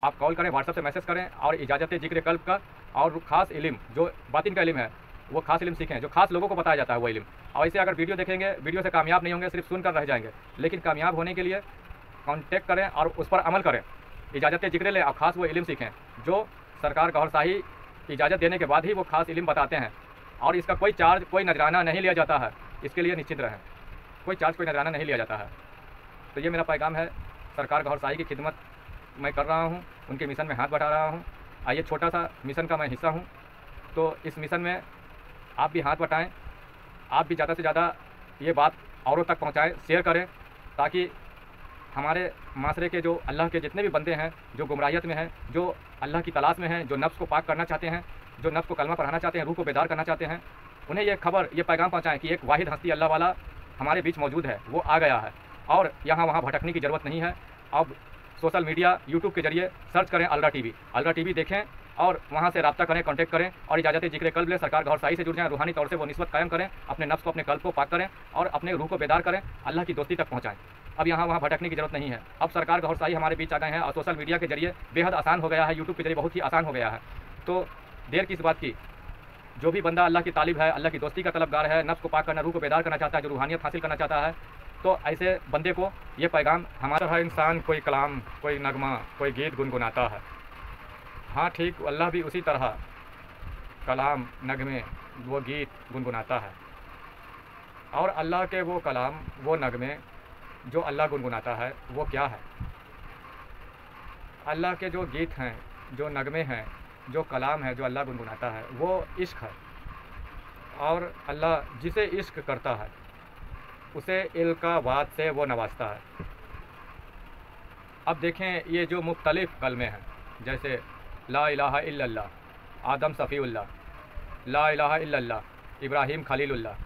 आप कॉल करें, व्हाट्सएप से मैसेज करें और इजाज़त ज़िक्र कल्ब का और ख़ास इल्म जो बातिन का इल्म है वो ख़ास इल्म सीखें, जो ख़ास लोगों को बताया जाता है वो इल्म। और ऐसे अगर वीडियो देखेंगे, वीडियो से कामयाब नहीं होंगे, सिर्फ सुनकर रह जाएंगे। लेकिन कामयाब होने के लिए कॉन्टेक्ट करें और उस पर अमल करें, इजाज़त ज़िक्र लें और ख़ास वो इल्म सीखें जो सरकार गौहरशाही इजाज़त देने के बाद ही वो ख़ास इल्म बताते हैं। और इसका कोई चार्ज, कोई नजराना नहीं लिया जाता है, इसके लिए निश्चित रहें। कोई चार्ज, कोई नजराना नहीं लिया जाता है। तो ये मेरा पैगाम है, सरकार गौहरशाही की खिदमत मैं कर रहा हूँ, उनके मिशन में हाथ बटा रहा हूँ। आइए, छोटा सा मिशन का मैं हिस्सा हूँ, तो इस मिशन में आप भी हाथ बटाएं, आप भी ज़्यादा से ज़्यादा ये बात औरों तक पहुँचाएं, शेयर करें, ताकि हमारे माशरे के जो अल्लाह के जितने भी बंदे हैं, जो गुमराहियत में हैं, जो अल्लाह की तलाश में हैं, जो नफ्स को पाक करना चाहते हैं, जो नफ्स को कलमा पढ़ाना चाहते हैं, रूह को बेदार करना चाहते हैं, उन्हें ये खबर, ये पैगाम पहुँचाएँ कि एक वाहिद हस्ती अल्लाह वाला हमारे बीच मौजूद है, वो आ गया है और यहाँ वहाँ भटकने की ज़रूरत नहीं है। अब सोशल मीडिया, यूट्यूब के जरिए सर्च करें अल्ट्रा टीवी देखें और वहाँ से रब्ता करें, कॉन्टैक्ट करें और इजाज़त ज़िक्र कल्ब लें, सरकार गौहरशाही से जुड़ जाएँ, रूहानी तौर से वो निस्बत कायम करें, अपने नफ्स को, अपने कल्ब को पाक करें और अपने रूह को बेदार करें, अल्लाह की दोस्ती तक पहुँचाएँ। अब यहाँ वहाँ भटकने की ज़रूरत नहीं है। अब सरकार गौहरशाही हमारे बीच आ गए हैं और सोशल मीडिया के जरिए बेहद आसान हो गया है, यूट्यूब के जरिए बहुत ही आसान हो गया है। तो देर किस बात की, जो भी बंदा अल्लाह की तालिब है, अल्लाह की दोस्ती का तलबगार है, नफ्स को पाक करना, रूह को बेदार करना चाहता है, जो रूहानियत हासिल करना चाहता है, तो ऐसे बंदे को ये पैगाम हमारा हर इंसान कोई कलाम, कोई नगमा, कोई गीत गुनगुनाता है। हाँ ठीक, अल्लाह भी उसी तरह कलाम, नगमे, वो गीत गुनगुनाता है। और अल्लाह के वो कलाम, वो नगमे जो अल्लाह गुनगुनाता है वो क्या है? अल्लाह के जो गीत हैं, जो नगमे हैं, जो कलाम है, जो अल्लाह गुनगुनाता है वो इश्क है। और अल्लाह जिसे इश्क करता है उसे इल्कावात से वो नवाजता है। अब देखें, ये जो मुख्तलिफ़ कलमे हैं, जैसे ला इलाहा इल्लल्लाह, आदम सफ़ीउल्लाह, ला इलाहा इल्लल्लाह, इब्राहीम खलीलुल्लाह,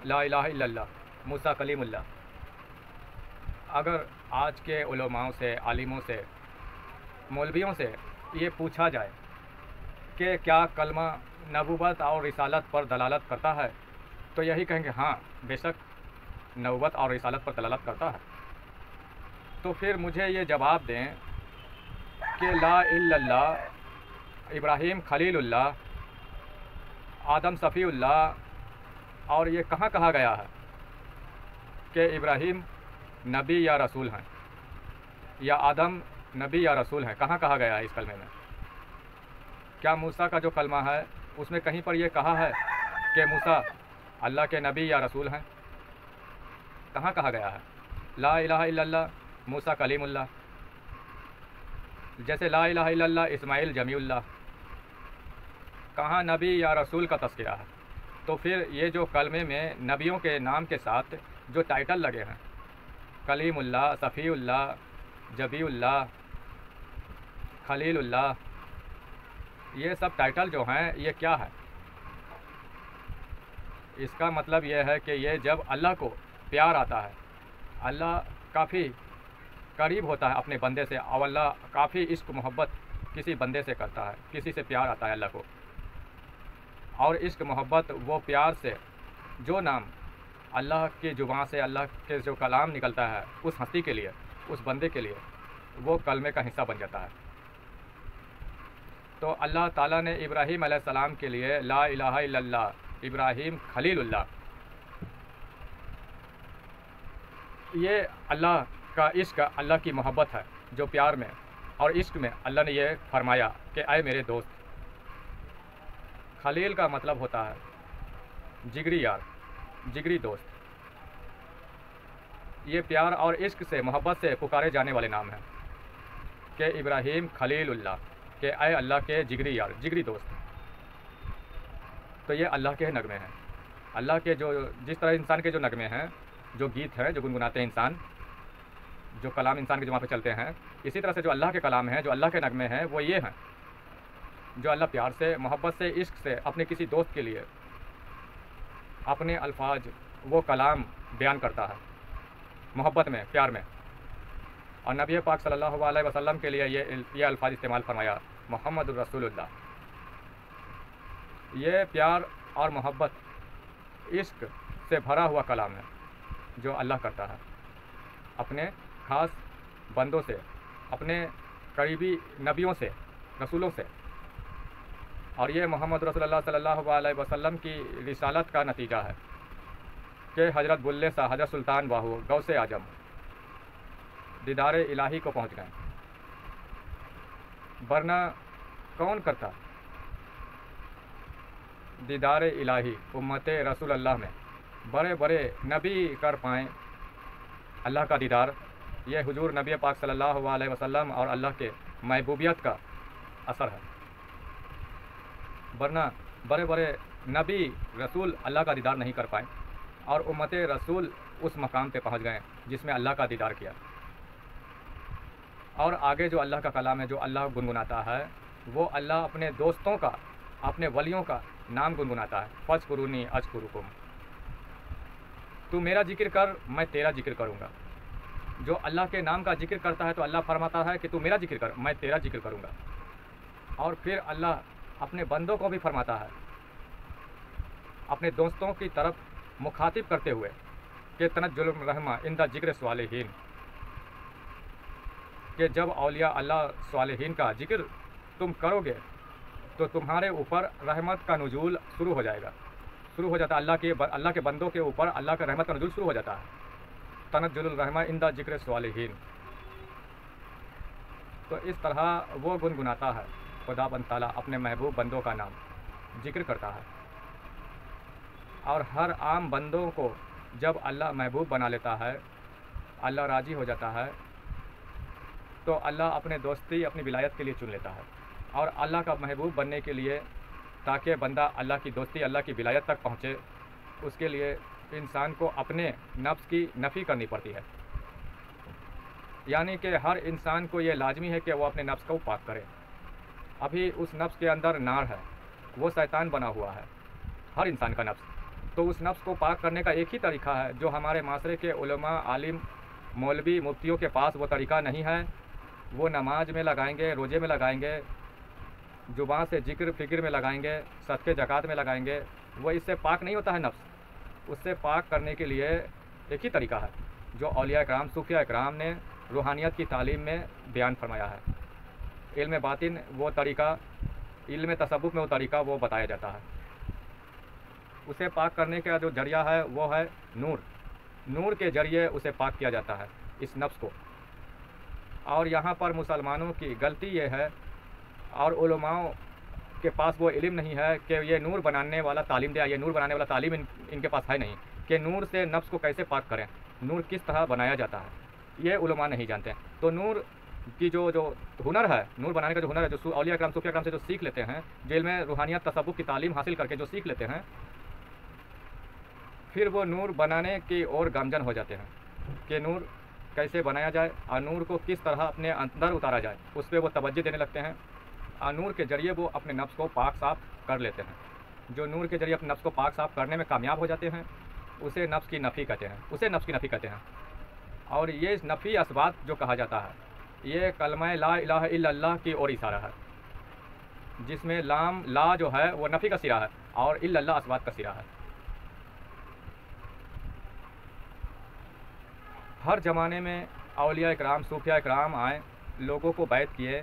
ला इलाहा इल्लल्लाह, मूसा कलीमुल्लाह। अगर आज के उलमाओं से, आलिमों से, मौलवियों से ये पूछा जाए कि क्या कलमा नबूवत और रिसालत पर दलालत करता है, तो यही कहेंगे हाँ, बेशक नबूवत और रिसालत पर दलालत करता है। तो फिर मुझे ये जवाब दें कि ला इल्लल्लाह, इब्राहीम खलीलुल्लाह, आदम सफ़ीउल्लाह, और ये कहाँ कहा गया है कि इब्राहीम नबी या रसूल हैं या आदम नबी या रसूल हैं? कहाँ कहा गया है इस कलमे में? क्या मूसा का जो कलमा है उसमें कहीं पर यह कहा है कि मूसा अल्लाह के नबी या रसूल हैं? कहाँ कहा गया है? ला इलाहा इल्लल्लाह, मूसा कलीमुल्लाह। जैसे ला इलाहा इल्लल्लाह, इस्माइल जमीउल्लाह। कहाँ नबी या रसूल का तज़किरा है? तो फिर ये जो कलमे में नबियों के नाम के साथ जो टाइटल लगे हैं, कलीमुल्लाह, सफ़ीउल्लाह, जबीउल्लाह, खलीलुल्लाह, ये सब टाइटल जो हैं ये क्या है? इसका मतलब ये है कि ये जब अल्लाह को प्यार आता है, अल्लाह काफ़ी करीब होता है अपने बंदे से और अल्लाह काफ़ी इश्क मोहब्बत किसी बंदे से करता है, किसी से प्यार आता है अल्लाह को। और इश्क मोहब्बत, वो प्यार से जो नाम अल्लाह की ज़ुबान से, अल्लाह के जो कलाम निकलता है उस हस्ती के लिए, उस बंदे के लिए, वो कलमे का हिस्सा बन जाता है। तो अल्लाह ताला ने इब्राहीम अलैहिस्सलाम के लिए ला इलाहा इल्लल्लाह, इब्राहीम खलीलुल्लाह, ये अल्लाह का इश्क, अल्लाह की मोहब्बत है जो प्यार में और इश्क में अल्लाह ने ये फरमाया कि आए मेरे दोस्त। खलील का मतलब होता है जिगरी यार, जिगरी दोस्त। ये प्यार और इश्क से, मोहब्बत से पुकारे जाने वाले नाम हैं कि इब्राहीम खलीलुल्लाह, कि आए अल्लाह के जिगरी यार, जिगरी दोस्त। तो ये अल्लाह के नगमे हैं। अल्लाह के जो, जिस तरह इंसान के जो नगमे हैं, जो गीत हैं, जो गुनगुनाते हैं इंसान, जो कलाम इंसान के जो वहाँ पे चलते हैं, इसी तरह से जो अल्लाह के कलाम हैं, जो अल्लाह के नगमे हैं, वो ये हैं जो अल्लाह प्यार से, मोहब्बत से, इश्क से अपने किसी दोस्त के लिए अपने अल्फाज, वो कलाम बयान करता है मोहब्बत में, प्यार में। और नबी पाक सल्लल्लाहु अलैहि वसल्लम के लिए ये अल्फाज इस्तेमाल फरमाया, मोहम्मद रसूलुल्लाह। ये प्यार और मोहब्बत, इश्क से भरा हुआ कलाम है जो अल्लाह करता है अपने ख़ास बंदों से, अपने करीबी नबियों से, रसूलों से। और ये मोहम्मद रसूलुल्लाह सल्लल्लाहु अलैहि वसल्लम की रिसालत का नतीजा है कि हज़रत बुल्ले शाह, हज़रत सुल्तान बाहू, गौसे आजम दीदार इलाही को पहुँच गए, वरना कौन करता दीदार इलाही। उम्मत रसूलुल्लाह में बड़े बड़े नबी कर पाएँ अल्लाह का दीदार। ये हुजूर नबी पाक सल्लल्लाहु अलैहि वसल्लम और अल्लाह के महबूबियत का असर है, वरना बड़े बड़े नबी रसूल अल्लाह का दीदार नहीं कर पाए और उम्मत रसूल उस मकाम पे पहुंच गए जिसमें अल्लाह का दीदार किया। और आगे जो अल्लाह का कलाम है, जो अल्लाह गुनगुनाता है, वो अल्लाह अपने दोस्तों का, अपने वलियों का नाम गुनगुनाता है। फज़कुरूनी अज़कुरुकुम, तू मेरा जिक्र कर, मैं तेरा जिक्र करूँगा। जो अल्लाह के नाम का जिक्र करता है तो अल्लाह फरमाता है कि तू मेरा जिक्र कर, मैं तेरा जिक्र करूँगा। और फिर अल्लाह अपने बंदों को भी फरमाता है, अपने दोस्तों की तरफ मुखातिब करते हुए कि तनज़्ज़ुलुर रहमा इंदा जिक्र स्वालिहीन, कि जब औलिया अल्लाह स्वालिहीन का जिक्र तुम करोगे तो तुम्हारे ऊपर रहमत का नुज़ूल शुरू हो जाएगा, शुरू हो जाता है। अल्लाह के बंदों के ऊपर अल्लाह का रहमत का नुज़ूल शुरू हो जाता है। तनज़्ज़ुलुर रहमा इंदा जिक्र स्वालिहीन। तो इस तरह वो गुनगुनाता है, खुदाबंद ताला अपने महबूब बंदों का नाम जिक्र करता है। और हर आम बंदों को जब अल्लाह महबूब बना लेता है, अल्लाह राज़ी हो जाता है, तो अल्लाह अपने दोस्ती, अपनी विलायत के लिए चुन लेता है। और अल्लाह का महबूब बनने के लिए, ताकि बंदा अल्लाह की दोस्ती, अल्लाह की विलायत तक पहुँचे, उसके लिए इंसान को अपने नफ्स की नफ़ी करनी पड़ती है। यानी कि हर इंसान को ये लाजमी है कि वो अपने नफ्स को पाक करे। अभी उस नफ्स के अंदर नार है, वो शैतान बना हुआ है, हर इंसान का नफ्स। तो उस नफ्स को पाक करने का एक ही तरीक़ा है, जो हमारे माशरे के उलमा, आलिम, मौलवी, मुफ्तियों के पास वो तरीक़ा नहीं है। वो नमाज में लगाएंगे, रोज़े में लगाएंगे, ज़ुबान से जिक्र फ़िक्र में लगाएंगे, सदक़े ज़कात में लगाएंगे, वो इससे पाक नहीं होता है नफ्स। उससे पाक करने के लिए एक ही तरीक़ा है, जो औलिया इकराम, सूफिया इकराम ने रूहानियत की तालीम में बयान फरमाया है। इल्म बातिन वो तरीक़ा, इल्म तसव्वुफ़ में वो तरीक़ा वो बताया जाता है। उसे पाक करने का जो ज़रिया है वो है नूर। नूर के ज़रिए उसे पाक किया जाता है, इस नफ्स को। और यहाँ पर मुसलमानों की गलती ये है, और उलमाओं के पास वो इल्म नहीं है कि ये नूर बनाने वाला तालीम दिया, ये नूर बनाने वाला तालीम इनके पास है नहीं, कि नूर से नफ्स को कैसे पाक करें, नूर किस तरह बनाया जाता है, ये उलमा नहीं जानते। तो नूर की जो हुनर है, नूर बनाने का जो हुनर है, जो औलिया इकराम, सूफिया इकराम से जो सीख लेते हैं, जेल में रूहानियत तसव्वुफ़ की तालीम हासिल करके जो सीख लेते हैं, फिर वो नूर बनाने की ओर गामजन हो जाते हैं कि नूर कैसे बनाया जाए और नूर को किस तरह अपने अंदर उतारा जाए, उस पर वो तवज्जो देने लगते हैं। और नूर के ज़रिए वो अपने नफ्स को पाक साफ़ कर लेते हैं। जो नूर के ज़रिए अपने नफ्स को पाक साफ़ करने में कामयाब हो जाते हैं, उसे नफ्स की नफ़ी कहते हैं, उसे नफ्स की नफ़ी कहते हैं। और ये नफ़ी असबात जो कहा जाता है, ये कलमा ला इलाहा इल्लल्लाह की ओर इशारा है, जिसमें लाम, ला जो है वो नफ़ी का सिरा है और इल्लल्लाह असबात का सिरा है। हर ज़माने में औलिया इकराम, सूफिया इकराम आए, लोगों को बैत किए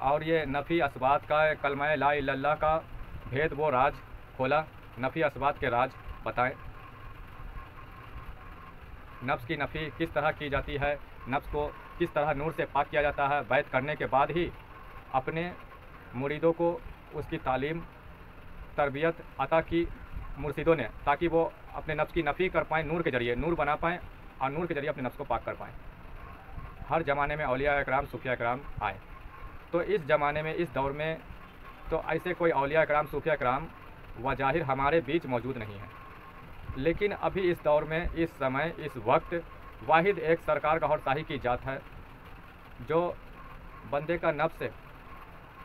और ये नफ़ी असबात का, कलमा ला इलाहा इल्लल्लाह का भेद वो राज खोला, नफ़ी असबात के राज बताएं। नफ्स की नफ़ी किस तरह की जाती है, नफ्स को किस तरह नूर से पाक किया जाता है, बैत करने के बाद ही अपने मुरीदों को उसकी तालीम, तरबियत अता की मुर्शिदों ने, ताकि वो अपने नफ्स की नफ़ी कर पाएँ, नूर के ज़रिए नूर बना पाएँ और नूर के ज़रिए अपने नफ्स को पाक कर पाएँ। हर ज़माने में औलिया इकराम, सूफिया इकराम आए। तो इस ज़माने में, इस दौर में तो ऐसे कोई औलिया इकराम, सूफिया इकराम वज़ाहिर हमारे बीच मौजूद नहीं है। लेकिन अभी इस दौर में, इस समय, इस वक्त वाहिद एक सरकार गौहर शाही की जात है, जो बंदे का नफ्स है,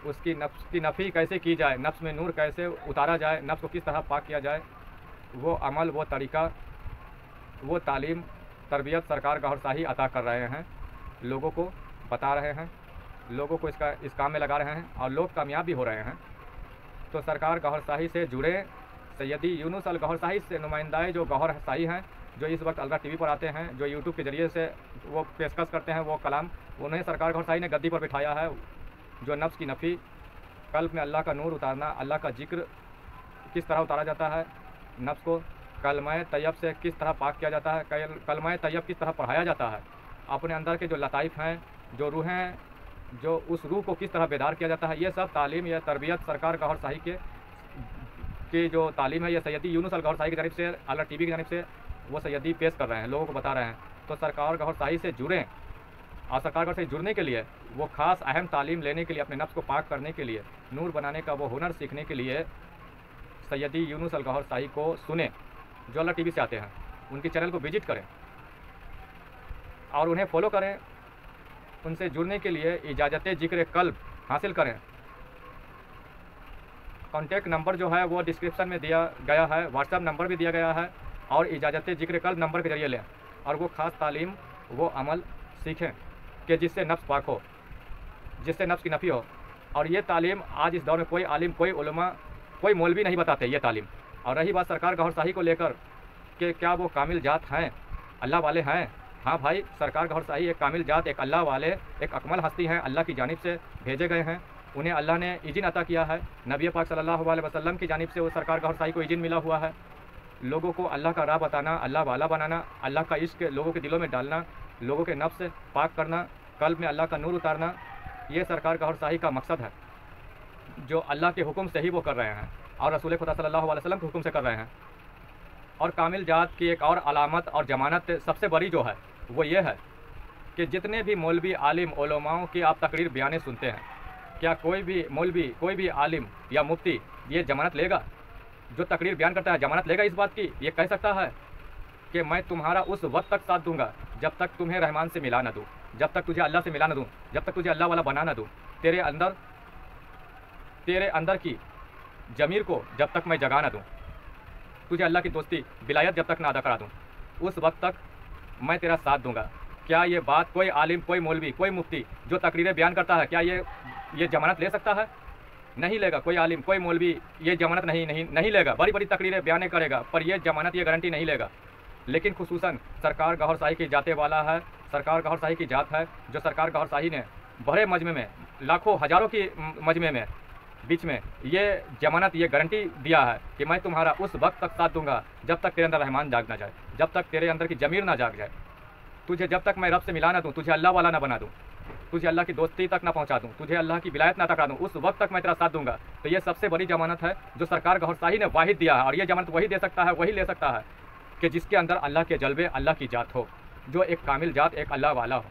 उसकी नफ्स की नफ़ी कैसे की जाए, नफ्स में नूर कैसे उतारा जाए, नफ्स को किस तरह पाक किया जाए, वो अमल, वो तरीक़ा, वो तालीम, तरबियत सरकार गौहर शाही अता कर रहे हैं, लोगों को बता रहे हैं, लोगों को इस काम में लगा रहे हैं और लोग कामयाब भी हो रहे हैं। तो सरकार गौहर शाही से जुड़े, सैयदी यूनुस अल गौहर शाही से नुमाइंदाए जो गौहर शाही हैं, जो इस वक्त अलरा टीवी पर आते हैं, जो यूट्यूब के ज़रिए से वो पेशकश करते हैं वो कलाम, उन्हें सरकार गौहर शाही ने गद्दी पर बिठाया है। जो नफ्स की नफ़ी, कल्ब में अल्लाह का नूर उतारना, अल्लाह का जिक्र किस तरह उतारा जाता है, नफ्स को कलमा तैयब से किस तरह पाक किया जाता है, कलमा तैयब किस तरह पढ़ाया जाता है, अपने अंदर के जो लताइफ हैं, जो रूहें हैं, जो उस रूह को किस तरह बेदार किया जाता है, ये सब तालीम या तरबियत सरकार गौहर शाही की जो तालीम है, ये सैयदी यूनुस अल गौहर शाही की जानिब से, अलरा टीवी की जानिब से वो सैयदी पेश कर रहे हैं, लोगों को बता रहे हैं। तो सरकार गौहर शाही से जुड़ें, और सरकार गौहर से जुड़ने के लिए, वो ख़ास अहम तालीम लेने के लिए, अपने नफ्स को पाक करने के लिए, नूर बनाने का वो हुनर सीखने के लिए सैयदी यूनुस अल गौहर शाही को सुने, जो अलरा टीवी से आते हैं। उनके चैनल को विजिट करें और उन्हें फॉलो करें। उनसे जुड़ने के लिए इजाज़त जिक्र कल्ब हासिल करें। कॉन्टैक्ट नंबर जो है वो डिस्क्रिप्शन में दिया गया है, व्हाट्सएप नंबर भी दिया गया है, और इजाज़त जिक्र कल्ब नंबर के जरिए लें और वो ख़ास तालीम, वो अमल सीखें कि जिससे नफ्स पाक हो, जिससे नफ्स की नफ़ी हो। और ये तालीम आज इस दौर में कोई आलिम, कोई उलमा, कोई मौलवी नहीं बताते ये तालीम। और रही बात सरकार गौहर शाही को लेकर कि क्या वो कामिल जात हैं, अल्लाह वाले हैं, हाँ भाई, सरकार गौहर शाही एक कामिल जात, एक अल्लाह वाले, एक अकमल हस्ती हैं, अल्लाह की जानिब से भेजे गए हैं। उन्हें अल्लाह ने इज़्न अता किया है, नबी पाक सल्लल्लाहु अलैहि वसल्लम की जानिब से वो सरकार गौहर शाही को इज़्न मिला हुआ है। लोगों को अल्लाह का राह बताना, अल्लाह वाला बनाना, अल्लाह का इश्क लोगों के दिलों में डालना, लोगों के नफ्स पाक करना, कल्ब में अल्लाह का नूर उतारना, ये सरकार गौहर शाही का मकसद है, जो अल्लाह के हुक्म से ही वो कर रहे हैं और रसूल खुदा सल्लल्लाहु अलैहि वसल्लम के हुक्म से कर रहे हैं। और कामिल जात की एक और अलामत और जमानत सबसे बड़ी जो है वो ये है कि जितने भी मौलवी, आलिम, उलमाओं की आप तकरीर बयानें सुनते हैं, क्या कोई भी मौलवी, कोई भी आलिम या मुफ्ती ये जमानत लेगा? जो तकरीर बयान करता है जमानत लेगा इस बात की? ये कह सकता है कि मैं तुम्हारा उस वक्त तक साथ दूंगा जब तक तुम्हें रहमान से मिला ना दूँ, जब तक तुझे अल्लाह से मिला ना दूँ, जब तक तुझे अल्लाह वाला बना ना दूँ, तेरे अंदर की जमीर को जब तक मैं जगा ना दूँ, तुझे अल्लाह की दोस्ती, विलायत जब तक ना अदा करा दूँ, उस वक्त तक मैं तेरा साथ दूंगा। क्या ये बात कोई आलिम, कोई मौलवी, कोई मुफ्ती जो तकरीरें बयान करता है, क्या ये जमानत ले सकता है? नहीं लेगा। कोई आलिम, कोई मौलवी ये जमानत नहीं लेगा। बड़ी बड़ी तकरीरें बयान करेगा पर ये जमानत, ये गारंटी नहीं लेगा। लेकिन खुसूसन सरकार गौहर शाही की जाते वाला है, सरकार गौहर शाही की जात है, जो सरकार गौहर शाही ने बड़े मजमे में, लाखों हज़ारों की मजमे में, बीच में ये जमानत, ये गारंटी दिया है कि मैं तुम्हारा उस वक्त तक साथ दूंगा जब तक तेरे अंदर रहमान जाग ना जाए, जब तक तेरे अंदर की जमीर ना जाग जाए, तुझे जब तक मैं रब से मिला ना दूँ, तुझे अल्लाह वाला ना बना दूँ, तुझे अल्लाह की दोस्ती तक ना पहुँचा दूँ, तुझे अल्लाह की विलायत ना तकरा दूँ, उस वक्त तक मैं तेरा साथ दूंगा। तो ये सबसे बड़ी जमानत है जो सरकार गौहर शाही ने वाहिद दिया है। और ये जमानत वही दे सकता है, वही ले सकता है कि जिसके अंदर अल्लाह के जलवे, अल्लाह की जात हो, जो एक कामिल जात, एक अल्लाह वाला हो,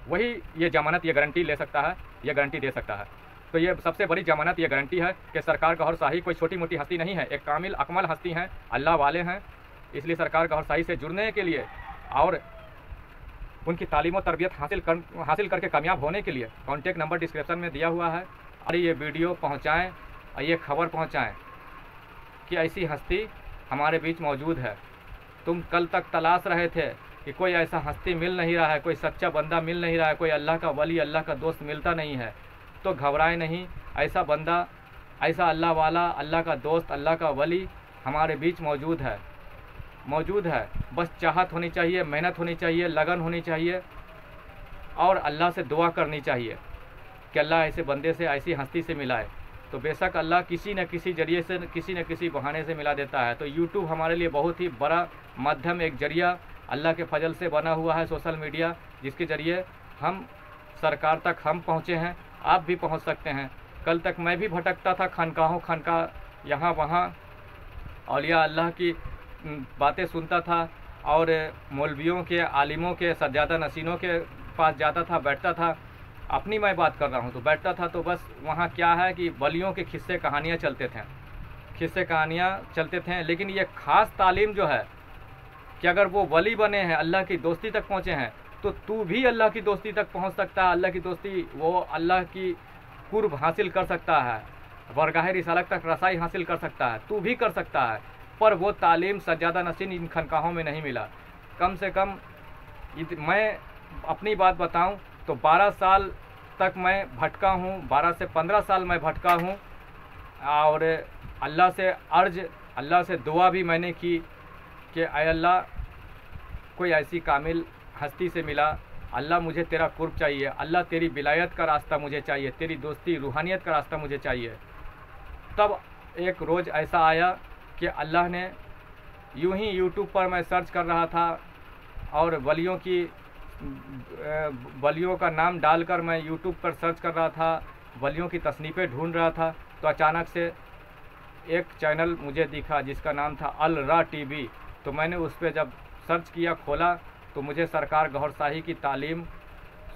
वही ये जमानत, ये गारंटी ले सकता है, ये गारंटी दे सकता है। तो ये सबसे बड़ी जमानत, ये गारंटी है कि सरकार गौहर शाही कोई छोटी मोटी हस्ती नहीं है, एक कामिल अकमल हस्ती हैं, अल्लाह वाले हैं। इसलिए सरकार गौहर शाही से जुड़ने के लिए और उनकी तालीम और तरबियत हासिल करके कामयाब होने के लिए कॉन्टैक्ट नंबर डिस्क्रिप्शन में दिया हुआ है। और ये वीडियो पहुँचाएँ और ये खबर पहुँचाएँ कि ऐसी हस्ती हमारे बीच मौजूद है। तुम कल तक तलाश रहे थे कि कोई ऐसा हस्ती मिल नहीं रहा है, कोई सच्चा बंदा मिल नहीं रहा है, कोई अल्लाह का वली, अल्लाह का दोस्त मिलता नहीं है, तो घबराए नहीं। ऐसा बंदा, ऐसा अल्लाह वाला, अल्लाह का दोस्त, अल्लाह का वली हमारे बीच मौजूद है। बस चाहत होनी चाहिए, मेहनत होनी चाहिए, लगन होनी चाहिए और अल्लाह से दुआ करनी चाहिए कि अल्लाह ऐसे बंदे से, ऐसी हस्ती से मिलाए। तो बेशक अल्लाह किसी न किसी जरिए से, किसी न किसी बहाने से मिला देता है। तो यूट्यूब हमारे लिए बहुत ही बड़ा माध्यम, एक जरिया अल्लाह के फजल से बना हुआ है, सोशल मीडिया, जिसके ज़रिए हम सरकार तक हम पहुँचे हैं। आप भी पहुँच सकते हैं। कल तक मैं भी भटकता था खानका यहाँ वहाँ, औलिया अल्लाह की बातें सुनता था और मौलवियों के, आलिमों के, सज्जादा नशीनों के पास जाता था, बैठता था। अपनी मैं बात कर रहा हूँ तो बैठता था, तो बस वहाँ क्या है कि वलियों के किस्से कहानियाँ चलते थे। लेकिन ये ख़ास तालीम जो है कि अगर वो वली बने हैं, अल्लाह की दोस्ती तक पहुँचे हैं, तो तू भी अल्लाह की दोस्ती तक पहुँच सकता है। अल्लाह की दोस्ती, वो अल्लाह की कुर्ब हासिल कर सकता है, बरगाह रिसालत तक रसाई हासिल कर सकता है, तू भी कर सकता है। पर वो तालीम सज्जादा नशीन इन खनकाहों में नहीं मिला। कम से कम मैं अपनी बात बताऊं तो 12 साल तक मैं भटका हूं, 12 से 15 साल मैं भटका हूं। और अल्लाह से दुआ भी मैंने की कि ऐ अल्लाह, कोई ऐसी कामिल हस्ती से मिला, अल्लाह मुझे तेरा कुर्ब चाहिए, अल्लाह तेरी विलायत का रास्ता मुझे चाहिए, तेरी दोस्ती रूहानियत का रास्ता मुझे चाहिए। तब एक रोज़ ऐसा आया कि अल्लाह ने यूं ही यूट्यूब पर मैं सर्च कर रहा था और वलियों का नाम डालकर मैं यूट्यूब पर सर्च कर रहा था, वलियों की तसनीफ़ें ढूंढ रहा था, तो अचानक से एक चैनल मुझे दिखा जिसका नाम था अल रा टीवी। तो मैंने उस पर जब सर्च किया, खोला, तो मुझे सरकार गौहर शाही की तालीम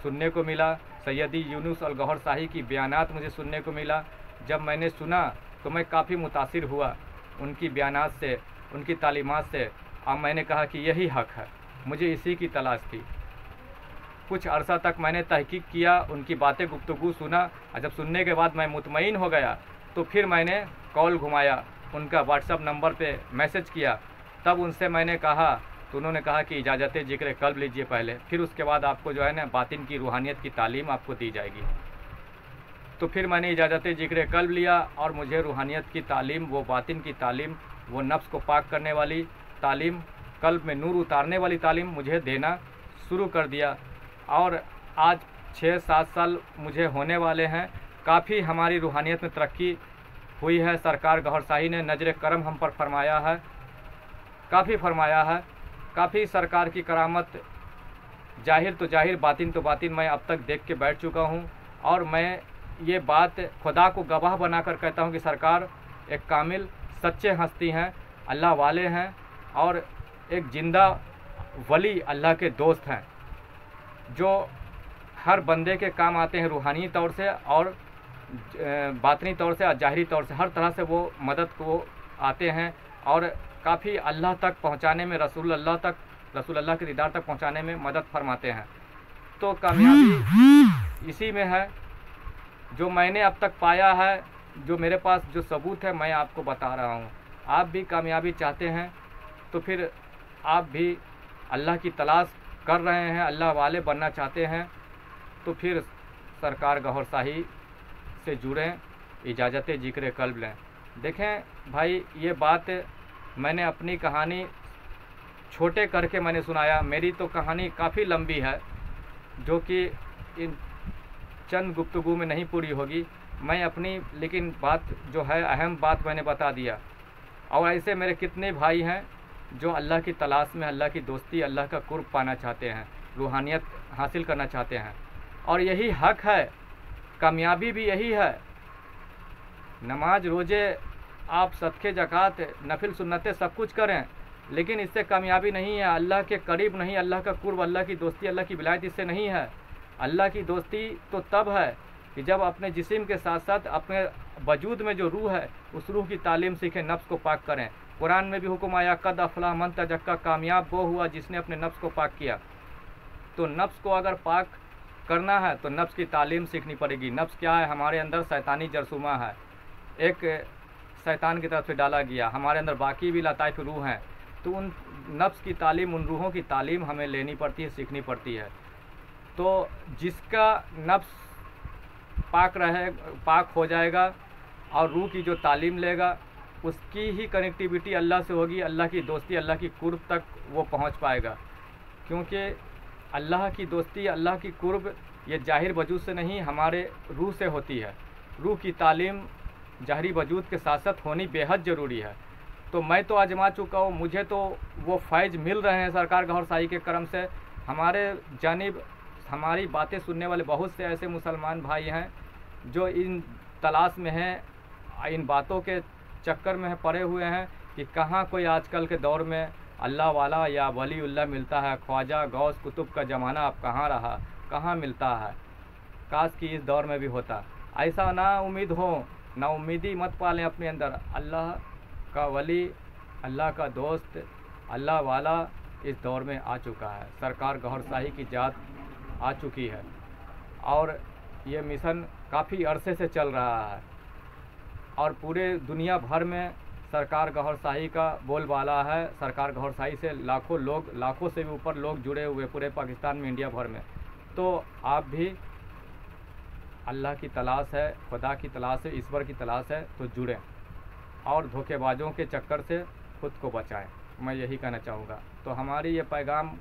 सुनने को मिला, सैयदी यूनुस अल गौहर शाही की बयानात मुझे सुनने को मिला। जब मैंने सुना तो मैं काफ़ी मुतासिर हुआ उनकी बयानात से, उनकी तालीमात से। अब मैंने कहा कि यही हक़ है, मुझे इसी की तलाश थी। कुछ अरसा तक मैंने तहकीक किया, उनकी बातें गुफ्तगू सुना, और जब सुनने के बाद मैं मुतमईन हो गया तो फिर मैंने कॉल घुमाया, उनका व्हाट्सअप नंबर पे मैसेज किया। तब उनसे मैंने कहा तो उन्होंने कहा कि इजाज़त ज़िक्र कल्ब लीजिए पहले, फिर उसके बाद आपको जो है ना बातिन की रूहानियत की तालीम आपको दी जाएगी। तो फिर मैंने इजाज़त ज़िक्र कल्ब लिया और मुझे रूहानियत की तालीम, वो बातिन की तालीम, वो नफ्स को पाक करने वाली तालीम, कल्ब में नूर उतारने वाली तालीम मुझे देना शुरू कर दिया। और आज 6-7 साल मुझे होने वाले हैं। काफ़ी हमारी रूहानियत में तरक्की हुई है। सरकार गौहर शाही ने नजर करम हम पर फरमाया है, काफ़ी फरमाया है। काफ़ी सरकार की करामत जाहिर तो जाहिर, बातिन तो बातिन मैं अब तक देख के बैठ चुका हूँ। और मैं ये बात खुदा को गवाह बनाकर कहता हूँ कि सरकार एक कामिल सच्चे हस्ती हैं, अल्लाह वाले हैं और एक ज़िंदा वली अल्लाह के दोस्त हैं, जो हर बंदे के काम आते हैं रूहानी तौर से और बातनी तौर से और ज़ाहिरी तौर से। हर तरह से वो मदद को आते हैं और काफ़ी अल्लाह तक पहुँचाने में, रसूल अल्लाह के दीदार तक पहुँचाने में मदद फरमाते हैं। तो कामयाबी इसी में है जो मैंने अब तक पाया है, जो मेरे पास जो सबूत है मैं आपको बता रहा हूँ। आप भी कामयाबी चाहते हैं तो फिर आप भी अल्लाह की तलाश कर रहे हैं, अल्लाह वाले बनना चाहते हैं, तो फिर सरकार गौहर शाही से जुड़ें, इजाज़त ज़िक्र कल्ब लें। देखें भाई, ये बात मैंने अपनी कहानी छोटे करके मैंने सुनाया। मेरी तो कहानी काफ़ी लंबी है जो कि इन चंद गुफ्तगू में नहीं पूरी होगी। मैं अपनी लेकिन बात जो है, अहम बात मैंने बता दिया। और ऐसे मेरे कितने भाई हैं जो अल्लाह की तलाश में, अल्लाह की दोस्ती, अल्लाह का कुर्ब पाना चाहते हैं, रूहानियत हासिल करना चाहते हैं। और यही हक़ है, कामयाबी भी यही है। नमाज, रोज़े, आप सदक़े, ज़कात, नफिल सुन्नतें सब कुछ करें, लेकिन इससे कामयाबी नहीं है। अल्लाह के करीब नहीं, अल्लाह का कुर्ब, अल्लाह की दोस्ती, अल्लाह की विलायत इससे नहीं है। अल्लाह की दोस्ती तो तब है कि जब अपने जिस्म के साथ साथ अपने वजूद में जो रूह है उस रूह की तालीम सीखें, नफ्स को पाक करें। कुरान में भी हुक्म आया, कद अफला मन तज़क्का, कामयाब वो हुआ जिसने अपने नफ्स को पाक किया। तो नफ्स को अगर पाक करना है तो नफ्स की तालीम सीखनी पड़ेगी। नफ्स क्या है? हमारे अंदर शैतानी जरसूमा है, एक शैतान की तरफ से डाला गया। हमारे अंदर बाकी भी लताइफ रूह हैं, तो उन नफ्स की तालीम, उन रूहों की तालीम हमें लेनी पड़ती है, सीखनी पड़ती है। तो जिसका नफ्स पाक हो जाएगा और रूह की जो तालीम लेगा, उसकी ही कनेक्टिविटी अल्लाह से होगी, अल्लाह की दोस्ती, अल्लाह की कुर्ब तक वो पहुंच पाएगा। क्योंकि अल्लाह की दोस्ती, अल्लाह की कुर्ब ये जाहिर वजूद से नहीं, हमारे रूह से होती है। रूह की तालीम जाहिरी वजूद के साथ साथ होनी बेहद ज़रूरी है। तो मैं तो आजमा चुका हूँ, मुझे तो वो फ़ैज़ मिल रहे हैं सरकार गौहर शाही के करम से। हमारे जानिब हमारी बातें सुनने वाले बहुत से ऐसे मुसलमान भाई हैं जो इन तलाश में हैं, इन बातों के चक्कर में पड़े हुए हैं कि कहाँ कोई आजकल के दौर में अल्लाह वाला या वलीउल्लाह मिलता है। ख्वाजा गौस कुतुब का ज़माना अब कहाँ रहा, कहाँ मिलता है। काश कि इस दौर में भी होता। ऐसा ना उम्मीद हो, ना उम्मीदी मत पालें अपने अंदर। अल्लाह का वली, अल्लाह का दोस्त, अल्लाह वाला इस दौर में आ चुका है। सरकार गौहर शाही की जात आ चुकी है और ये मिशन काफ़ी अरसे से चल रहा है और पूरे दुनिया भर में सरकार गौहर शाही का बोलबाला है। सरकार गौहर शाही से लाखों लोग, लाखों से भी ऊपर लोग जुड़े हुए पूरे पाकिस्तान में, इंडिया भर में। तो आप भी अल्लाह की तलाश है, खुदा की तलाश है, ईश्वर की तलाश है, तो जुड़ें और धोखेबाजों के चक्कर से खुद को बचाएं। मैं यही कहना चाहूँगा। तो हमारी ये पैगाम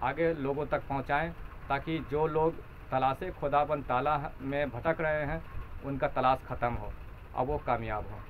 आगे लोगों तक पहुँचाएँ, ताकि जो लोग तलाशे खुदाबंद ताला में भटक रहे हैं उनका तलाश ख़त्म हो और वो कामयाब हो।